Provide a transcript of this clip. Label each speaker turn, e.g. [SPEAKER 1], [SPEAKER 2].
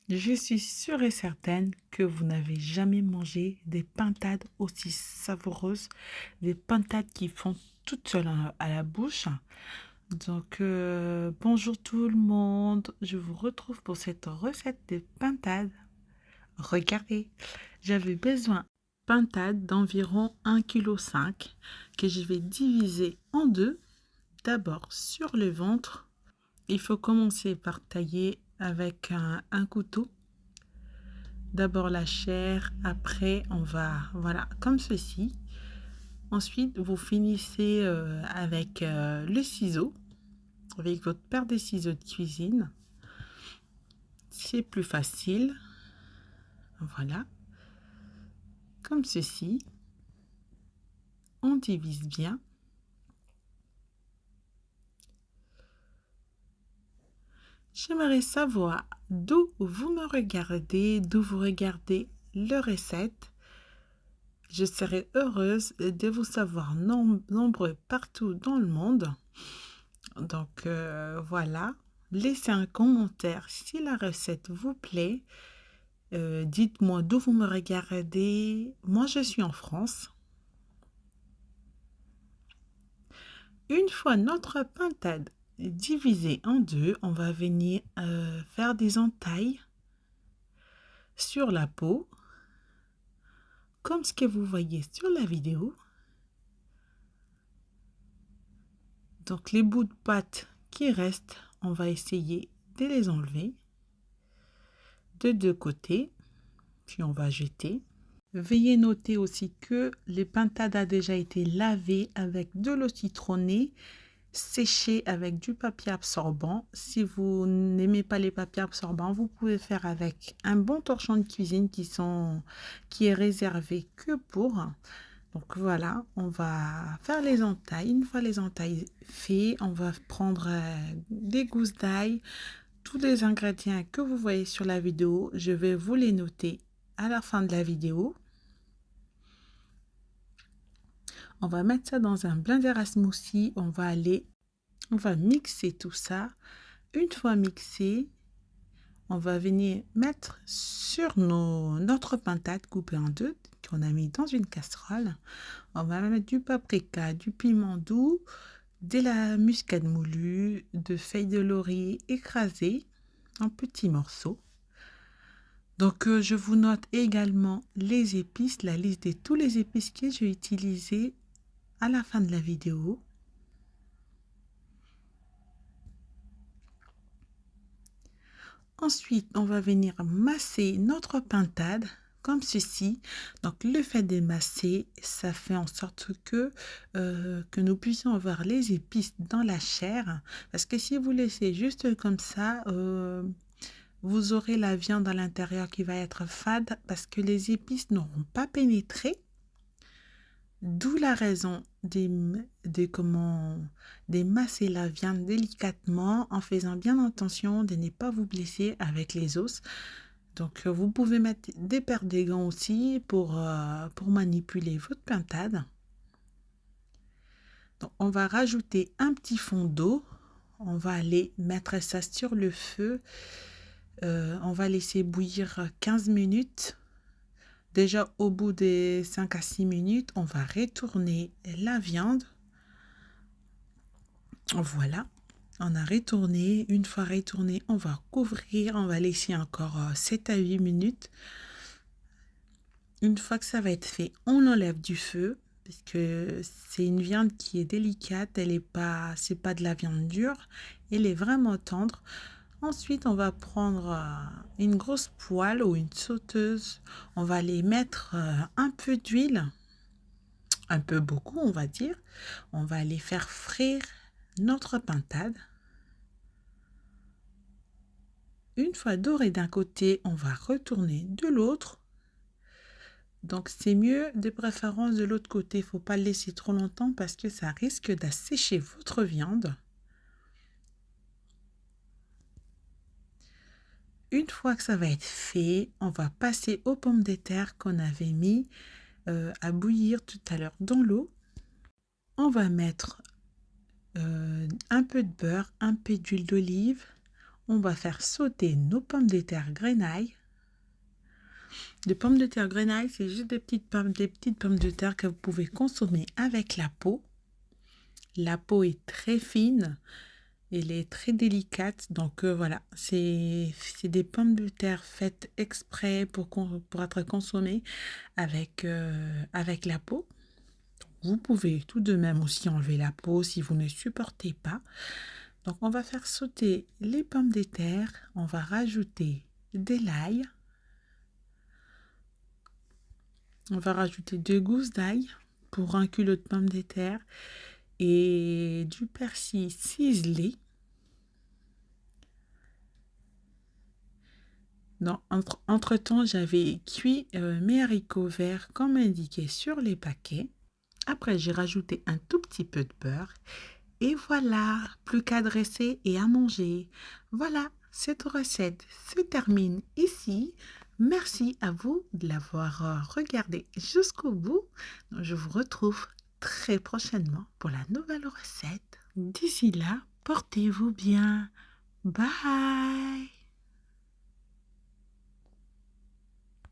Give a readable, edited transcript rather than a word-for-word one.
[SPEAKER 1] Je suis sûre et certaine que vous n'avez jamais mangé des pintades aussi savoureuses, des pintades qui font toutes seules à la bouche. Bonjour tout le monde, je vous retrouve pour cette recette de pintades. Regardez, j'avais besoin de pintades d'environ 1,5 kg que je vais diviser en deux. D'abord sur le ventre, il faut commencer par tailler avec un couteau. D'abord la chair, après on va, voilà, comme ceci. Ensuite, vous finissez avec le ciseau, avec votre paire de ciseaux de cuisine. C'est plus facile. Voilà, comme ceci. On divise bien. J'aimerais savoir d'où vous me regardez, d'où vous regardez le recette. Je serai heureuse de vous savoir nombreux partout dans le monde. Voilà, laissez un commentaire si la recette vous plaît. Dites-moi d'où vous me regardez. Moi, je suis en France. Une fois notre pintade divisée en deux, on va venir faire des entailles sur la peau, comme ce que vous voyez sur la vidéo. Donc les bouts de pâte qui restent, on va essayer de les enlever de deux côtés, puis on va jeter. Veuillez noter aussi que les pintades a déjà été lavées avec de l'eau citronnée, séchées avec du papier absorbant. Si vous n'aimez pas les papiers absorbants, vous pouvez faire avec un bon torchon de cuisine qui est réservé que pour. Donc voilà, on va faire les entailles. Une fois les entailles faites, on va prendre des gousses d'ail. Tous les ingrédients que vous voyez sur la vidéo, je vais vous les noter à la fin de la vidéo. On va mettre ça dans un blender à smoothie. On va mixer tout ça. Une fois mixé, on va venir mettre sur notre pintade coupée en deux qu'on a mis dans une casserole. On va mettre du paprika, du piment doux, de la muscade moulue, de feuilles de laurier écrasées en petits morceaux. Donc, je vous note également les épices, la liste de tous les épices que j'ai utilisés à la fin de la vidéo. Ensuite, on va venir masser notre pintade comme ceci. Donc, le fait de masser, ça fait en sorte que nous puissions avoir les épices dans la chair. Parce que si vous laissez juste comme ça, vous aurez la viande à l'intérieur qui va être fade parce que les épices n'auront pas pénétré. D'où la raison d'émasser la viande délicatement en faisant bien attention de ne pas vous blesser avec les os. Donc, vous pouvez mettre des paires de gants aussi pour manipuler votre pintade. Donc, on va rajouter un petit fond d'eau. On va aller mettre ça sur le feu. On va laisser bouillir 15 minutes. Déjà, au bout des 5 à 6 minutes, on va retourner la viande. Voilà, on a retourné. Une fois retourné, on va couvrir. On va laisser encore 7 à 8 minutes. Une fois que ça va être fait, on enlève du feu. Parce que c'est une viande qui est délicate. C'est pas de la viande dure. Elle est vraiment tendre. Ensuite, on va prendre une grosse poêle ou une sauteuse. On va aller mettre un peu d'huile, un peu beaucoup, on va dire. On va aller faire frire notre pintade. Une fois doré d'un côté, on va retourner de l'autre. Donc, c'est mieux de préférence de l'autre côté. Il ne faut pas le laisser trop longtemps parce que ça risque d'assécher votre viande. Une fois que ça va être fait, on va passer aux pommes de terre qu'on avait mis à bouillir tout à l'heure dans l'eau. On va mettre un peu de beurre, un peu d'huile d'olive. On va faire sauter nos pommes de terre grenaille. Les pommes de terre grenaille, c'est juste des petites pommes de terre que vous pouvez consommer avec la peau. La peau est très fine, elle est très délicate, donc voilà, c'est des pommes de terre faites exprès pour être consommées avec la peau. Vous pouvez tout de même aussi enlever la peau si vous ne supportez pas. Donc on va faire sauter les pommes de terre, on va rajouter de l'ail, on va rajouter 2 gousses d'ail pour 1 kilo de pommes de terre et du persil ciselé. Entre-temps, j'avais cuit mes haricots verts comme indiqué sur les paquets. Après, j'ai rajouté un tout petit peu de beurre. Et voilà, plus qu'à dresser et à manger. Voilà, cette recette se termine ici. Merci à vous de l'avoir regardé jusqu'au bout. Je vous retrouve très prochainement pour la nouvelle recette. D'ici là, portez-vous bien. Bye!